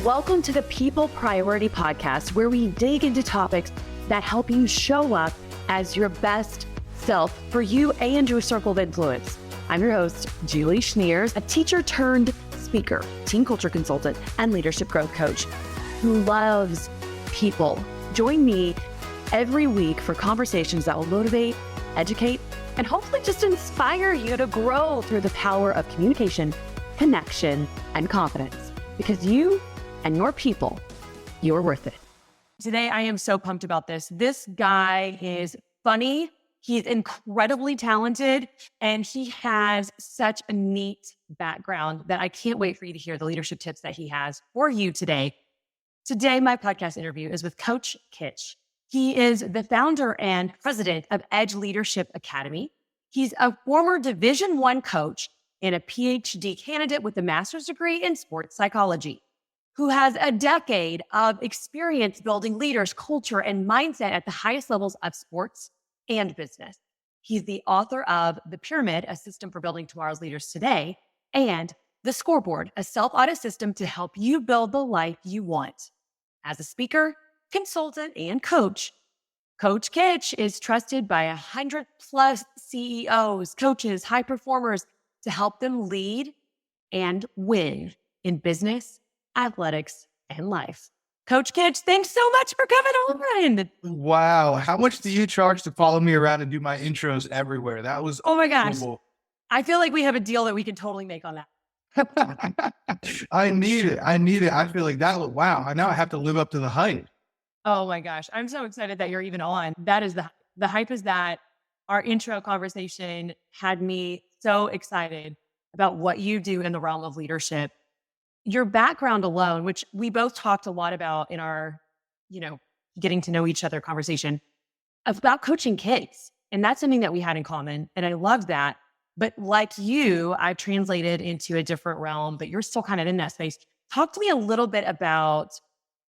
Welcome to the People Priority Podcast, where we dig into topics that help you show up as your best self for you and your circle of influence. I'm your host, Julie Schneers, a teacher turned speaker, team culture consultant, and leadership growth coach who loves people. Join me every week for conversations that will motivate, educate, and hopefully just inspire you to grow through the power of communication, connection, and confidence. Because you and your people, you're worth it. Today, I am so pumped about this. This guy is funny. He's incredibly talented, and he has such a neat background that I can't wait for you to hear the leadership tips that he has for you today. Today, my podcast interview is with Coach Kitch. He is the founder and president of Edge Leadership Academy. He's a former Division I coach and a PhD candidate with a master's degree in sports psychology, who has a decade of experience building leaders, culture, and mindset at the highest levels of sports and business. He's the author of The Pyramid, a system for building tomorrow's leaders today, and The Scoreboard, a self-audit system to help you build the life you want. As a speaker, consultant, and coach, Coach Kitch is trusted by 100+ CEOs, coaches, high performers to help them lead and win in business, athletics, and life. Coach Kitch, thanks so much for coming on. Wow. How much do you charge to follow me around and do my intros everywhere? That was Oh my gosh. unbelievable. I feel like we have a deal that we can totally make on that. I need it. I feel like that was, wow. Now I have to live up to the hype. Oh my gosh. I'm so excited that you're even on. That is the hype is that our intro conversation had me so excited about what you do in the realm of leadership. Your background alone, which we both talked a lot about in our, getting to know each other conversation about coaching kids. And that's something that we had in common. And I love that. But like you, I've translated into a different realm, but you're still kind of in that space. Talk to me a little bit about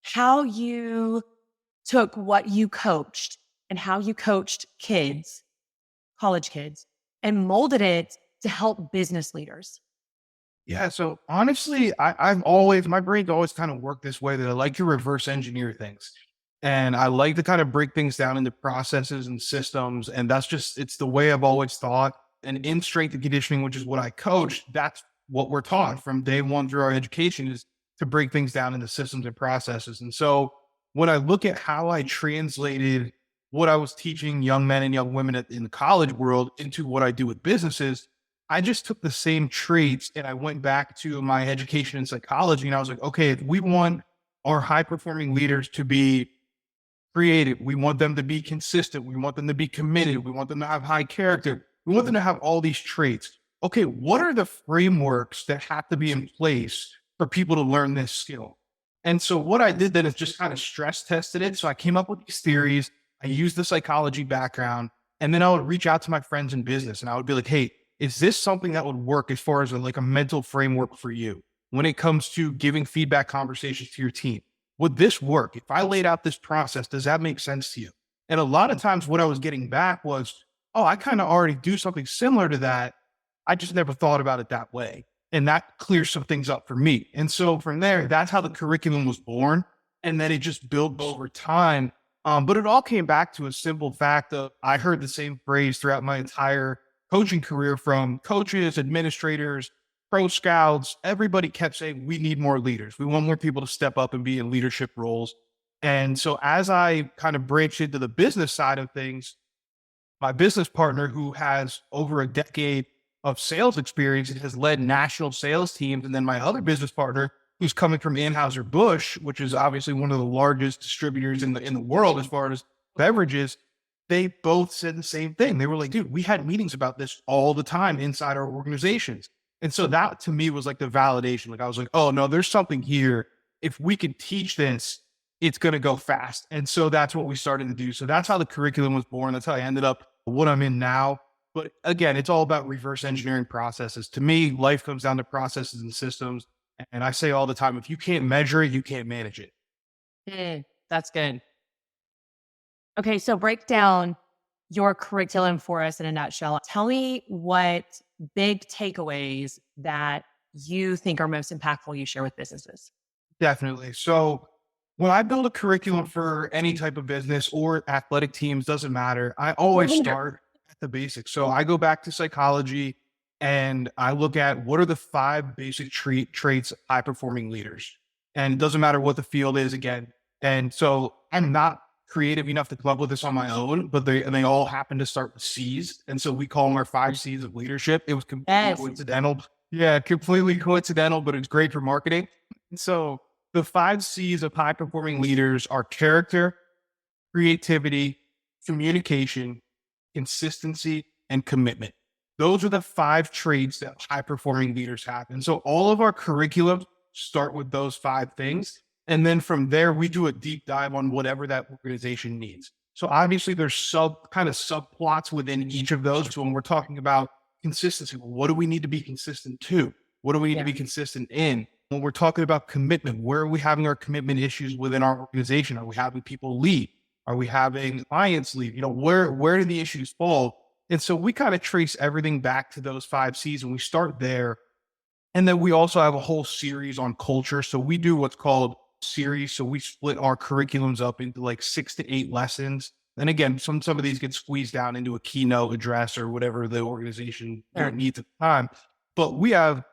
how you took what you coached and how you coached kids, college kids, and molded it to help business leaders. Yeah. So honestly, my brain's always kind of worked this way that I like to reverse engineer things. And I like to kind of break things down into processes and systems. And it's the way I've always thought. And in strength and conditioning, which is what I coach, that's what we're taught from day one through our education, is to break things down into systems and processes. And so when I look at how I translated what I was teaching young men and young women in the college world into what I do with businesses, I just took the same traits and I went back to my education in psychology. And I was like, okay, if we want our high performing leaders to be creative, we want them to be consistent, we want them to be committed, we want them to have high character, we want them to have all these traits. Okay, what are the frameworks that have to be in place for people to learn this skill? And so what I did then is just kind of stress tested it. So I came up with these theories. I used the psychology background, and then I would reach out to my friends in business and I would be like, hey, is this something that would work as far as a mental framework for you when it comes to giving feedback conversations to your team? Would this work? If I laid out this process, does that make sense to you? And a lot of times what I was getting back was, oh, I kind of already do something similar to that. I just never thought about it that way. And that clears some things up for me. And so from there, that's how the curriculum was born. And then it just built over time. But it all came back to a simple fact of I heard the same phrase throughout my entire coaching career from coaches, administrators, pro scouts. Everybody kept saying, we need more leaders. We want more people to step up and be in leadership roles. And so as I kind of branched into the business side of things, my business partner, who has over a decade of sales experience and has led national sales teams, and then my other business partner, who's coming from Anheuser-Busch, which is obviously one of the largest distributors in the world as far as beverages, they both said the same thing. They were like, dude, we had meetings about this all the time inside our organizations. And so that to me was like the validation. Like I was like, oh no, there's something here. If we can teach this, it's going to go fast. And so that's what we started to do. So that's how the curriculum was born. That's how I ended up what I'm in now. But again, it's all about reverse engineering processes. To me, life comes down to processes and systems. And I say all the time, if you can't measure it, you can't manage it. That's good. Okay, so break down your curriculum for us in a nutshell. Tell me what big takeaways that you think are most impactful you share with businesses. Definitely. So when I build a curriculum for any type of business or athletic teams, doesn't matter. I always start at the basics. So I go back to psychology and I look at what are the five basic traits of high performing leaders. And it doesn't matter what the field is again. And so I'm not creative enough to come up with this on my own, but they all happen to start with C's. And so we call them our five C's of leadership. It was completely Yes. coincidental. Yeah, completely coincidental, but it's great for marketing. And so the five C's of high performing leaders are character, creativity, communication, consistency, and commitment. Those are the five traits that high performing leaders have. And so all of our curriculum start with those five things. And then from there, we do a deep dive on whatever that organization needs. So obviously there's subplots within each of those. So when we're talking about consistency, what do we need to be consistent to? What do we need to be consistent in? When we're talking about commitment, where are we having our commitment issues within our organization? Are we having people leave? Are we having clients leave? Where do the issues fall? And so we kind of trace everything back to those five C's and we start there. And then we also have a whole series on culture. So we do what's called series. So we split our curriculums up into like 6 to 8 lessons. And again, some of these get squeezed down into a keynote address or whatever the organization needs at the time. But we have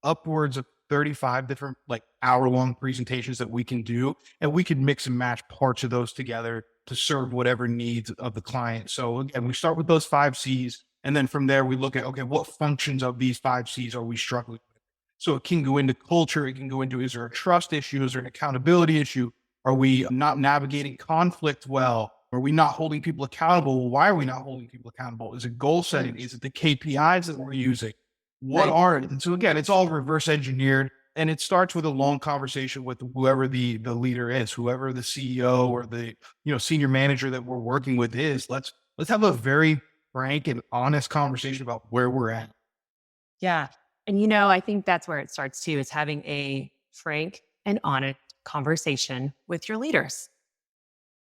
upwards of 35 different like hour-long presentations that we can do, and we can mix and match parts of those together to serve whatever needs of the client. So again, we start with those five C's, and then from there we look at, okay, what functions of these five C's are we struggling with? So it can go into culture, it can go into, is there a trust issue, is there an accountability issue? Are we not navigating conflict well? Are we not holding people accountable? Well, why are we not holding people accountable? Is it goal setting? Is it the KPIs that we're using? What are it? And so again, it's all reverse engineered, and it starts with a long conversation with whoever the leader is, whoever the CEO or the senior manager that we're working with is. Let's have a very frank and honest conversation about where we're at. Yeah. And I think that's where it starts too, is having a frank and honest conversation with your leaders.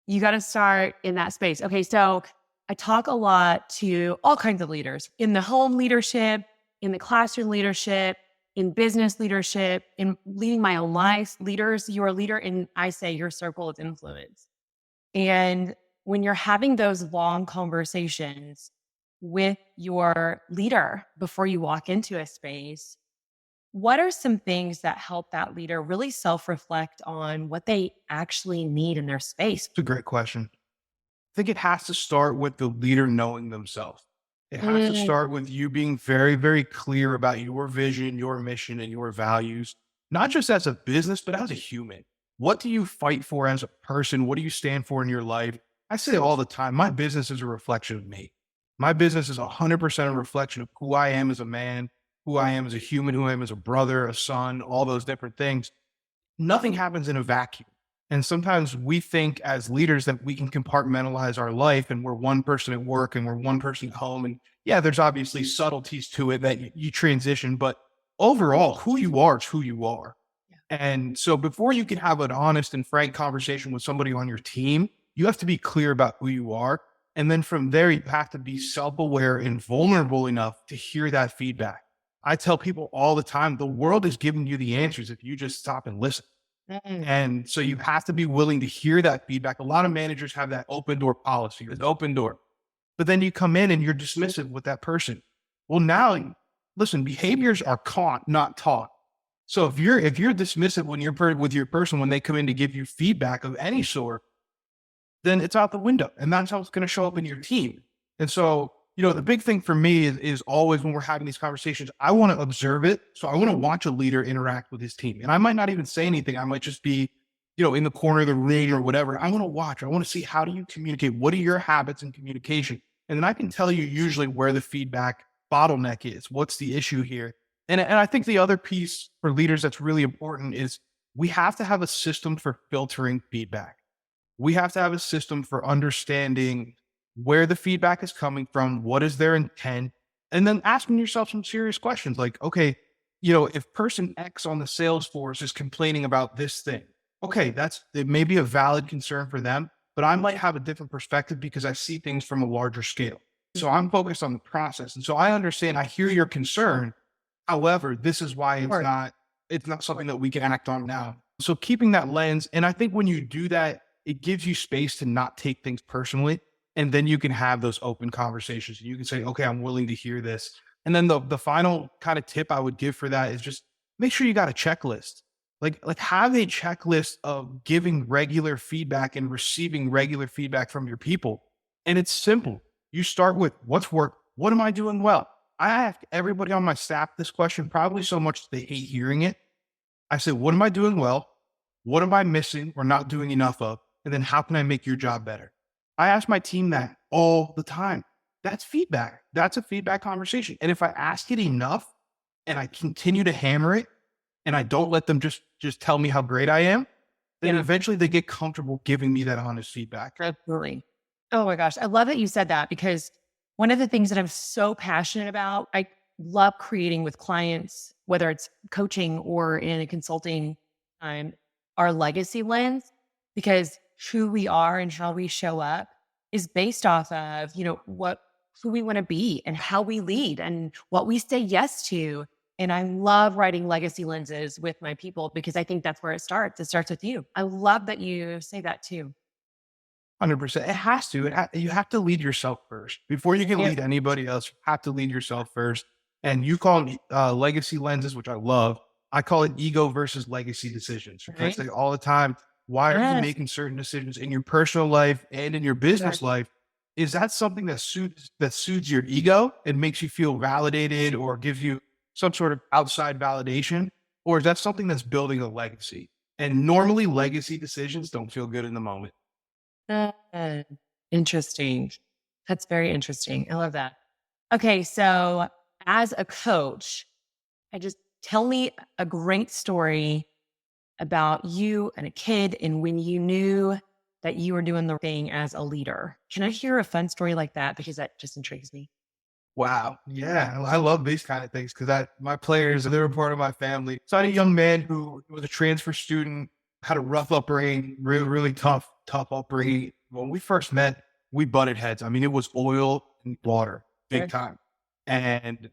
You got to start in that space. Okay. So I talk a lot to all kinds of leaders in the home leadership, in the classroom leadership, in business leadership, in leading my own life. Leaders, you're a leader in, I say, your circle of influence. And when you're having those long conversations with your leader before you walk into a space, what are some things that help that leader really self-reflect on what they actually need in their space? It's a great question. I think it has to start with the leader knowing themselves. It has to start with you being very, very clear about your vision, your mission, and your values, not just as a business, but as a human. What do you fight for as a person? What do you stand for in your life? I say all the time, my business is a reflection of me. My business is 100% a reflection of who I am as a man, who I am as a human, who I am as a brother, a son, all those different things. Nothing happens in a vacuum. And sometimes we think as leaders that we can compartmentalize our life and we're one person at work and we're one person at home. And yeah, there's obviously subtleties to it that you transition, but overall, who you are is who you are. Yeah. And so before you can have an honest and frank conversation with somebody on your team, you have to be clear about who you are. And then from there, you have to be self-aware and vulnerable enough to hear that feedback. I tell people all the time, the world is giving you the answers if you just stop and listen. And so you have to be willing to hear that feedback. A lot of managers have that open door policy, this open door, but then you come in and you're dismissive with that person. Well, now listen, behaviors are caught, not taught. So if you're dismissive when you're with your person, when they come in to give you feedback of any sort, then it's out the window, and that's how it's going to show up in your team. And so, the big thing for me is always when we're having these conversations, I want to observe it. So I want to watch a leader interact with his team. And I might not even say anything. I might just be, in the corner of the room or whatever. I want to watch. I want to see, how do you communicate? What are your habits in communication? And then I can tell you usually where the feedback bottleneck is. What's the issue here? And I think the other piece for leaders that's really important is we have to have a system for filtering feedback. We have to have a system for understanding where the feedback is coming from, what is their intent, and then asking yourself some serious questions like, okay, if person X on the sales force is complaining about this thing, okay, it may be a valid concern for them, but I might have a different perspective because I see things from a larger scale. So I'm focused on the process. And so I understand, I hear your concern. However, this is why it's not something that we can act on now. So keeping that lens, and I think when you do that, it gives you space to not take things personally. And then you can have those open conversations. You can say, okay, I'm willing to hear this. And then the final kind of tip I would give for that is just make sure you got a checklist. Like have a checklist of giving regular feedback and receiving regular feedback from your people. And it's simple. You start with what's work, what am I doing well? I ask everybody on my staff this question, probably so much that they hate hearing it. I say, what am I doing well? What am I missing or not doing enough of? And then how can I make your job better? I ask my team that all the time. That's feedback. That's a feedback conversation. And if I ask it enough and I continue to hammer it and I don't let them just tell me how great I am, then eventually they get comfortable giving me that honest feedback. Absolutely. Oh my gosh. I love that you said that, because one of the things that I'm so passionate about, I love creating with clients, whether it's coaching or in a consulting time, our legacy lens, because who we are and how we show up is based off of, who we want to be and how we lead and what we say yes to. And I love writing legacy lenses with my people because I think that's where it starts. It starts with you. I love that you say that too. 100%. It has to. You have to lead yourself first. Before you can Yeah. lead anybody else, you have to lead yourself first. And you call it legacy lenses, which I love. I call it ego versus legacy decisions. I Right. say all the time, why are you Yes. making certain decisions in your personal life and in your business life? Is that something that suits your ego and makes you feel validated or gives you some sort of outside validation? Or is that something that's building a legacy? And normally legacy decisions don't feel good in the moment. Uh, Interesting. That's very interesting. I love that. Okay. So as a coach, I just tell me a great story about you and a kid and when you knew that you were doing the thing as a leader. Can I hear a fun story like that? Because that just intrigues me. Wow. Yeah. I love these kind of things because my players, they're a part of my family. So I had a young man who was a transfer student, had a rough upbringing, really, really tough upbringing. When we first met, we butted heads. I mean, it was oil and water, big Okay. time. And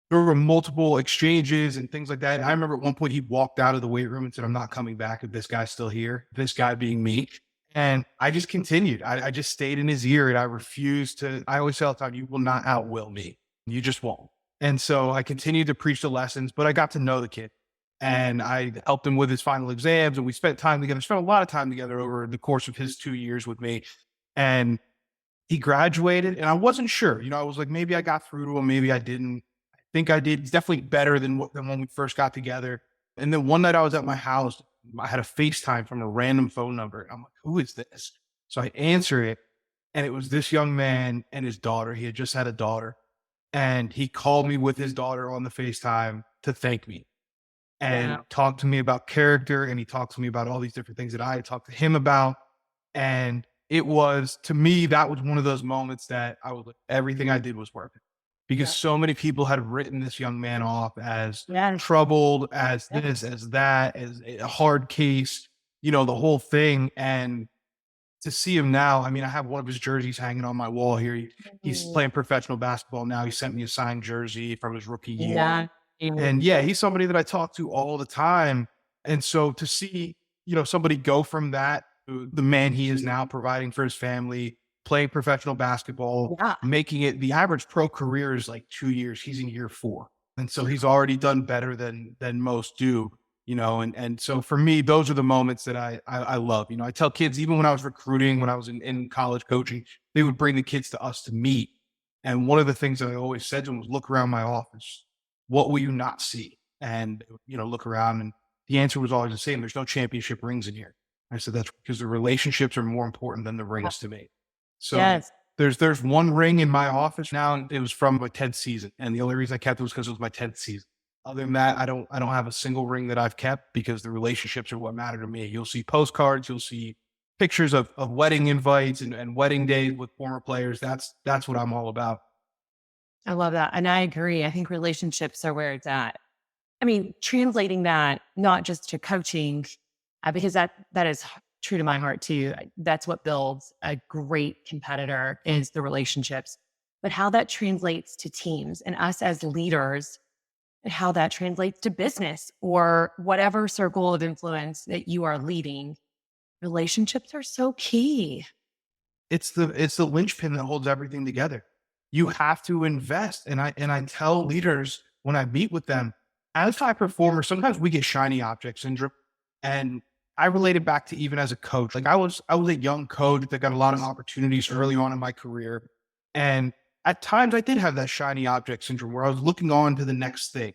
there were multiple exchanges and things like that. And I remember at one point he walked out of the weight room and said, I'm not coming back if this guy's still here, this guy being me. And I just continued. I just stayed in his ear and I refused to. I always say all the time, you will not outwill me. You just won't. And so I continued to preach the lessons, but I got to know the kid and I helped him with his final exams and we spent time together, spent a lot of time together over the course of his 2 years with me. And he graduated and I wasn't sure, I was like, maybe I got through to him. Maybe I didn't. I think I did. It's definitely better than when we first got together. And then one night I was at my house. I had a FaceTime from a random phone number. I'm like, who is this? So I answer it. And it was this young man and his daughter. He had just had a daughter. And he called me with his daughter on the FaceTime to thank me and Wow. talked to me about character. And he talked to me about all these different things that I had talked to him about. And it was, to me, that was one of those moments that I was like, everything I did was worth it. Because Yeah. so many people had written this young man off as Yes. troubled, as Yes. this, as that, as a hard case, the whole thing. And to see him now, I mean, I have one of his jerseys hanging on my wall here. He's Mm. playing professional basketball now. He sent me a signed jersey from his rookie year. Yeah. And yeah, he's somebody that I talk to all the time. And so to see, somebody go from that to the man he is now, providing for his family, playing professional basketball, Yeah. making it, the average pro career is like 2 years. He's in year 4. And so he's already done better than most do, and so for me, those are the moments that I love. I tell kids, even when I was recruiting, when I was in college coaching, they would bring the kids to us to meet. And one of the things that I always said to them was, look around my office. What will you not see? And, look around. And the answer was always the same. There's no championship rings in here. I said, that's because the relationships are more important than the rings to me. So Yes. there's one ring in my office now, and it was from my 10th season. And the only reason I kept it was because it was my 10th season. Other than that, I don't have a single ring that I've kept because the relationships are what matter to me. You'll see postcards, you'll see pictures of wedding invites and wedding days with former players. That's what I'm all about. I love that. And I agree. I think relationships are where it's at. I mean, translating that not just to coaching, because that is true to my heart too. That's what builds a great competitor is the relationships, but how that translates to teams and us as leaders. and how that translates to business or whatever circle of influence that you are leading. Relationships are so key. It's the linchpin that holds everything together. You have to invest. And I tell leaders when I meet with them, as high performers, sometimes we get shiny object syndrome. And I relate it back to even as a coach. Like I was a young coach that got a lot of opportunities early on in my career. And at times I did have that shiny object syndrome where I was looking on to the next thing.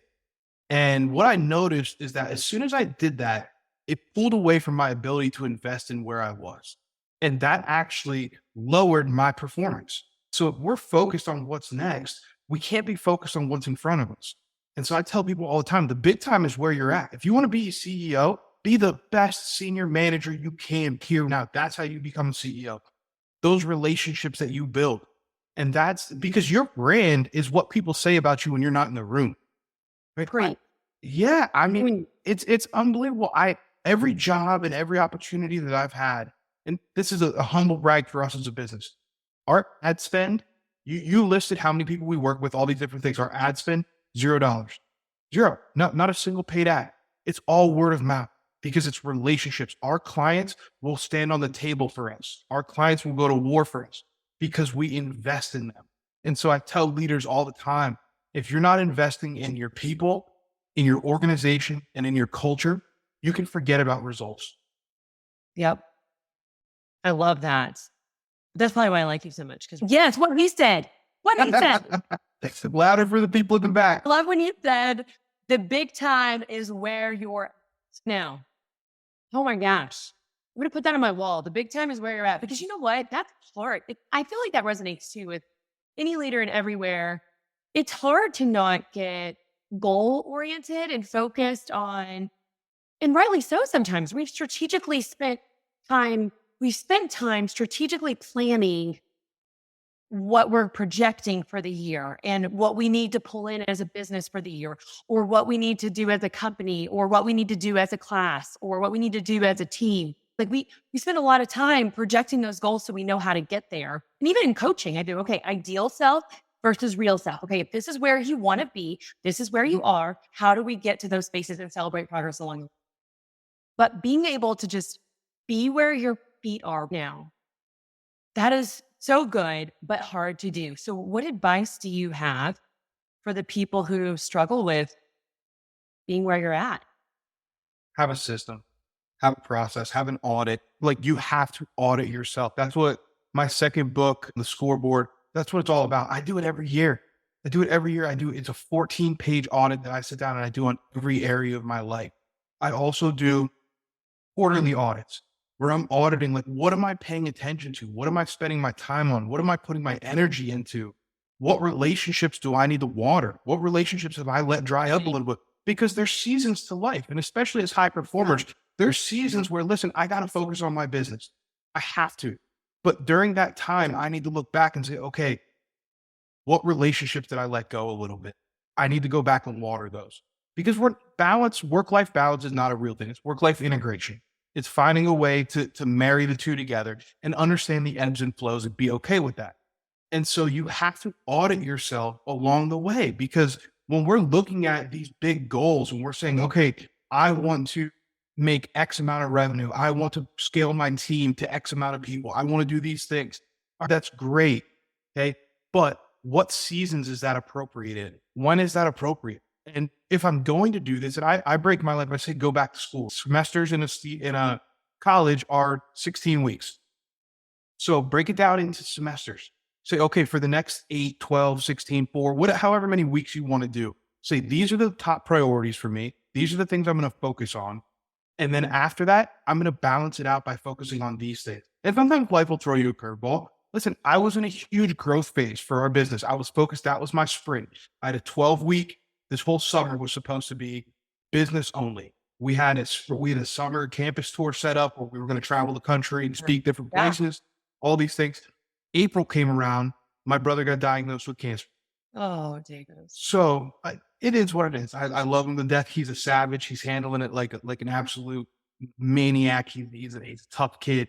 And what I noticed is that as soon as I did that, it pulled away from my ability to invest in where I was. And that actually lowered my performance. So if we're focused on what's next, we can't be focused on what's in front of us. And so I tell people all the time, the big time is where you're at. If you want to be a CEO, be the best senior manager you can here now. That's how you become a CEO. Those relationships that you build. And that's because your brand is what people say about you when you're not in the room. Right? Great. Yeah. I mean, it's unbelievable. Every job and every opportunity that I've had, and this is a humble brag for us as a business. Our ad spend, you listed how many people we work with, all these different things. Our ad spend, $0. Zero. Not a single paid ad. It's all word of mouth because it's relationships. Our clients will stand on the table for us. Our clients will go to war for us because we invest in them. And so I tell leaders all the time, if you're not investing in your people, in your organization, and in your culture, you can forget about results. Yep. I love that. That's probably why I like you so much. Because yes, what he said. What he said. It's louder for the people in the back. I love when you said the big time is where you're at now. Oh my gosh. I'm going to put that on my wall. The big time is where you're at. Because you know what? That's hard. I feel like that resonates too with any leader and everywhere. It's hard to not get goal oriented and focused on, and rightly so sometimes. We've spent time strategically planning what we're projecting for the year and what we need to pull in as a business for the year, or what we need to do as a company, or what we need to do as a class, or what we need to do as a team. Like we spend a lot of time projecting those goals so we know how to get there. And even in coaching, I do, okay, ideal self versus real self. Okay, if this is where you want to be, this is where you are, how do we get to those spaces and celebrate progress along the way? But being able to just be where your feet are now, that is so good, but hard to do. So what advice do you have for the people who struggle with being where you're at? Have a system, have a process, have an audit. Like you have to audit yourself. That's what my second book, The Scoreboard, that's what it's all about. I do it every year. It's a 14-page audit that I sit down and I do on every area of my life. I also do quarterly audits where I'm auditing, like, what am I paying attention to? What am I spending my time on? What am I putting my energy into? What relationships do I need to water? What relationships have I let dry up a little bit? Because there's seasons to life. And especially as high performers, there's seasons where, listen, I got to focus on my business. I have to. But during that time, I need to look back and say, okay, what relationships did I let go a little bit? I need to go back and water those. Because work-life balance is not a real thing. It's work-life integration. It's finding a way to marry the two together and understand the ebbs and flows and be okay with that. And so you have to audit yourself along the way, because when we're looking at these big goals and we're saying, okay, I want to make X amount of revenue. I want to scale my team to X amount of people. I want to do these things. That's great. Okay. But what seasons is that appropriate in? When is that appropriate? And if I'm going to do this, and I break my life, I say, go back to school. Semesters in a college are 16 weeks. So break it down into semesters. Say, okay, for the next 8, 12, 16, 4, however many weeks you want to do, say, these are the top priorities for me. These are the things I'm going to focus on. And then after that, I'm going to balance it out by focusing on these things. And sometimes life will throw you a curveball. Listen, I was in a huge growth phase for our business. I was focused. That was my sprint. I had a 12-week. This whole summer was supposed to be business only. We had a summer campus tour set up where we were going to travel the country and speak different places, all these things. April came around. My brother got diagnosed with cancer. Oh, Jacob. So it is what it is. I love him to death. He's a savage. He's handling it like an absolute maniac. He's a tough kid.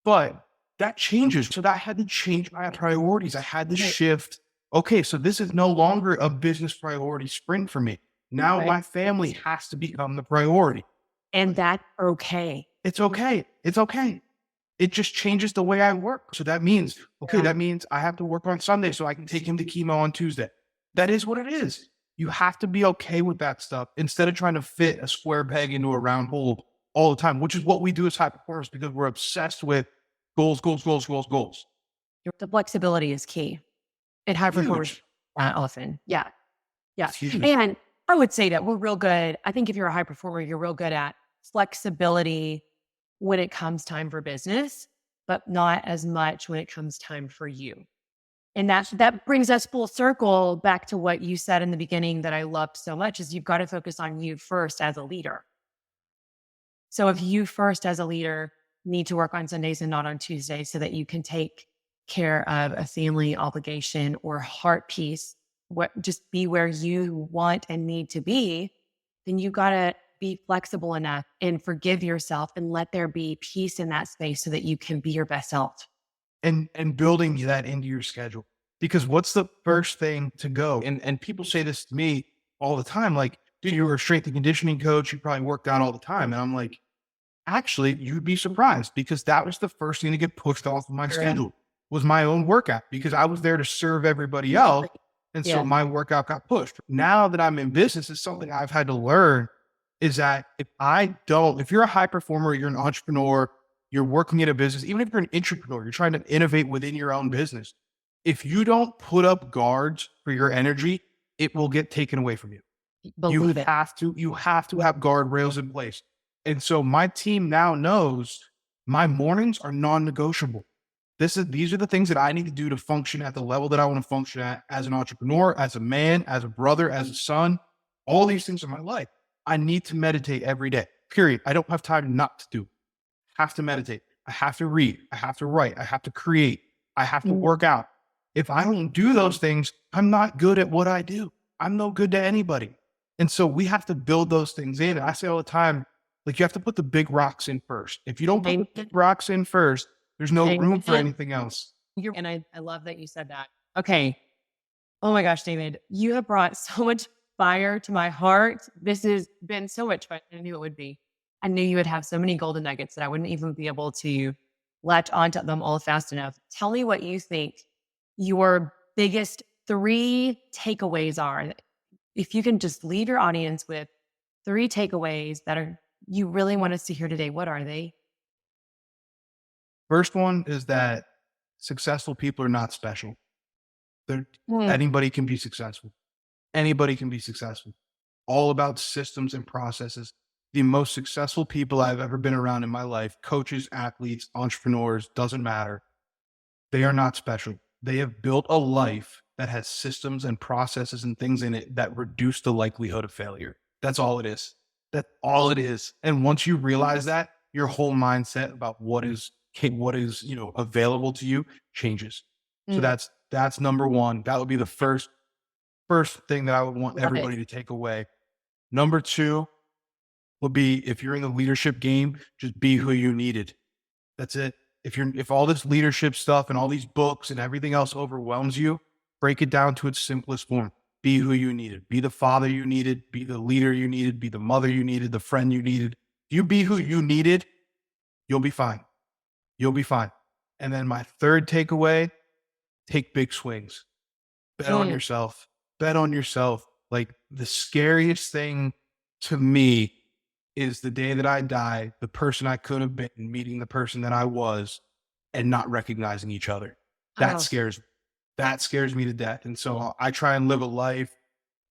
But that changes. So that had to change my priorities. I had to shift. Okay, so this is no longer a business priority sprint for me. Now Right. my family has to become the priority. And that's okay. It's okay. It's okay. It just changes the way I work. So that means, okay, Yeah. that means I have to work on Sunday so I can take him to chemo on Tuesday. That is what it is. You have to be okay with that stuff instead of trying to fit a square peg into a round hole all the time, which is what we do as high performers because we're obsessed with goals, goals, goals, goals, goals. The flexibility is key. And high performers Huge. often. Yeah. Yeah. It's huge. And I would say that we're real good. I think if you're a high performer, you're real good at flexibility when it comes time for business, but not as much when it comes time for you. And that brings us full circle back to what you said in the beginning that I loved so much is you've got to focus on you first as a leader. So if you first as a leader need to work on Sundays and not on Tuesdays so that you can take care of a family obligation or heart piece, just be where you want and need to be, then you got to be flexible enough and forgive yourself and let there be peace in that space so that you can be your best self. And building that into your schedule. Because what's the first thing to go? And people say this to me all the time, like, dude, you were a strength and conditioning coach, you probably worked out all the time. And I'm like, actually, you'd be surprised because that was the first thing to get pushed off of my schedule was my own workout because I was there to serve everybody else. And so my workout got pushed. Now that I'm in business, it's something I've had to learn is that if you're a high performer, you're an entrepreneur, you're working in a business, even if you're an entrepreneur, you're trying to innovate within your own business. If you don't put up guards for your energy, it will get taken away from you. You have to have guardrails in place. And so my team now knows my mornings are non-negotiable. These are the things that I need to do to function at the level that I want to function at as an entrepreneur, as a man, as a brother, as a son, all these things in my life. I need to meditate every day, period. I don't have time not to do. I have to meditate. I have to read. I have to write. I have to create. I have to work out. If I don't do those things, I'm not good at what I do. I'm no good to anybody. And so we have to build those things in. I say all the time, like you have to put the big rocks in first. If you don't put the big rocks in first, there's no room for anything else. And I love that you said that. Okay. Oh my gosh, David, you have brought so much fire to my heart. This has been so much fun. I knew it would be. I knew you would have so many golden nuggets that I wouldn't even be able to latch onto them all fast enough. Tell me what you think your biggest 3 takeaways are. If you can just leave your audience with 3 takeaways that you really want us to hear today, what are they? First one is that successful people are not special. Anybody can be successful. Anybody can be successful. All about systems and processes. The most successful people I've ever been around in my life, coaches, athletes, entrepreneurs, doesn't matter. They are not special. They have built a life that has systems and processes and things in it that reduce the likelihood of failure. That's all it is. That's all it is. And once you realize that, your whole mindset about what is available to you changes. So that's number one. That would be the first thing that I would want everybody to take away. Number 2 would be if you're in the leadership game, just be who you needed. That's it. If all this leadership stuff and all these books and everything else overwhelms you, break it down to its simplest form. Be who you needed. Be the father you needed. Be the leader you needed. Be the mother you needed. The friend you needed. If you be who you needed, you'll be fine. You'll be fine. And then my third takeaway, take big swings. Bet on yourself. Bet on yourself. Like the scariest thing to me is the day that I die, the person I could have been meeting the person that I was and not recognizing each other. That scares me to death. And so I try and live a life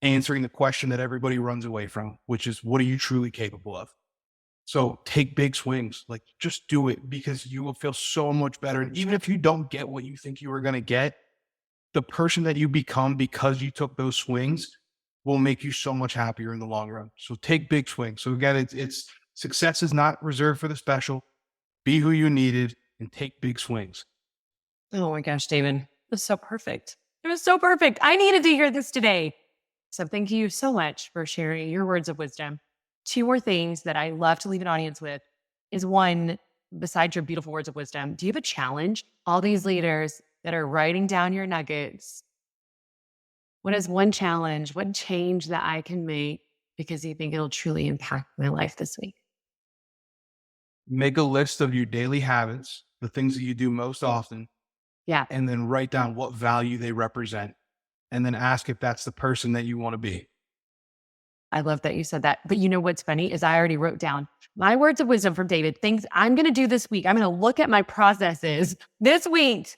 answering the question that everybody runs away from, which is, what are you truly capable of? So take big swings, like just do it because you will feel so much better. And even if you don't get what you think you were going to get, the person that you become because you took those swings will make you so much happier in the long run. So take big swings. So again, it's success is not reserved for the special. Be who you needed and take big swings. Oh my gosh, David, it was so perfect. It was so perfect. I needed to hear this today. So thank you so much for sharing your words of wisdom. 2 more things that I love to leave an audience with is one, besides your beautiful words of wisdom, do you have a challenge? All these leaders that are writing down your nuggets. What is one challenge, one change that I can make because you think it'll truly impact my life this week? Make a list of your daily habits, the things that you do most often, Yeah. and then write down what value they represent. And then ask if that's the person that you want to be. I love that you said that. But you know what's funny is I already wrote down my words of wisdom from David, things I'm going to do this week. I'm going to look at my processes this week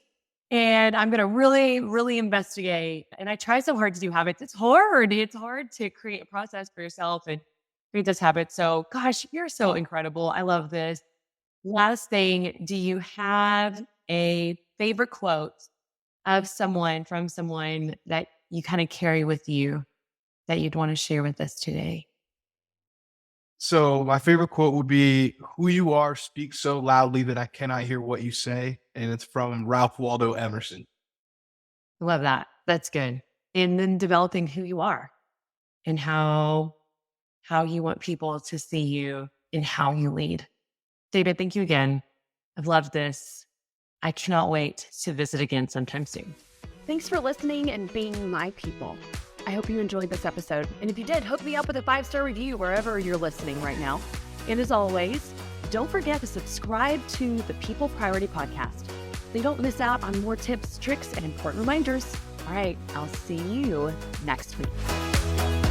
and I'm going to really, really investigate. And I try so hard to do habits. It's hard. It's hard to create a process for yourself and create this habit. So gosh, you're so incredible. I love this. Last thing, do you have a favorite quote of someone from someone that you kind of carry with you that you'd want to share with us today? So my favorite quote would be, "Who you are speaks so loudly that I cannot hear what you say." And it's from Ralph Waldo Emerson. I love that. That's good. And then developing who you are and how you want people to see you and how you lead. David, thank you again. I've loved this. I cannot wait to visit again sometime soon. Thanks for listening and being my people. I hope you enjoyed this episode. And if you did, hook me up with a 5-star review wherever you're listening right now. And as always, don't forget to subscribe to the People Priority Podcast so you don't miss out on more tips, tricks, and important reminders. All right, I'll see you next week.